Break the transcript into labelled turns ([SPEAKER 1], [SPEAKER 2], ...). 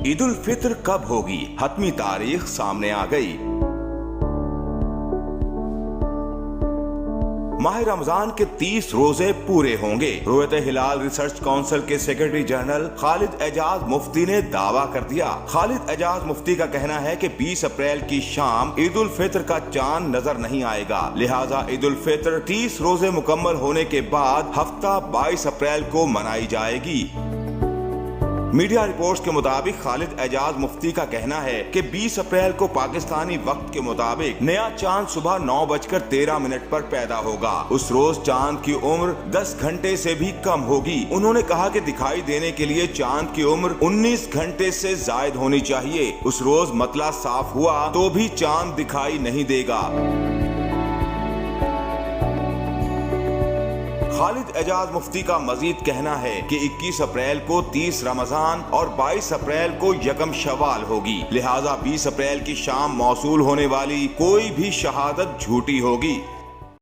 [SPEAKER 1] ईद उल फित्र कब होगी, हतमी तारीख सामने आ गई। माह रमजान के 30 रोजे पूरे होंगे। रोयत हिलाल रिसर्च काउंसिल के सेक्रेटरी जनरल खालिद एजाज मुफ्ती ने दावा कर दिया। खालिद एजाज मुफ्ती का कहना है कि 20 अप्रैल की शाम ईद उल फित्र का चांद नजर नहीं आएगा, लिहाजा ईद उल फित्र 30 रोजे मुकम्मल होने के बाद हफ्ता 22 अप्रैल को मनाई जाएगी। मीडिया रिपोर्ट्स के मुताबिक खालिद एजाज मुफ्ती का कहना है कि 20 अप्रैल को पाकिस्तानी वक्त के मुताबिक नया चांद सुबह 9:13 पर पैदा होगा। उस रोज चांद की उम्र 10 घंटे से भी कम होगी। उन्होंने कहा कि दिखाई देने के लिए चांद की उम्र 19 घंटे से जायद होनी चाहिए। उस रोज मतला साफ हुआ तो भी चांद दिखाई नहीं देगा। खालिद एजाज मुफ्ती का मजीद कहना है कि 21 अप्रैल को 30 रमजान और 22 अप्रैल को यकम शवाल होगी, लिहाजा 20 अप्रैल की शाम मौसूल होने वाली कोई भी शहादत झूठी होगी।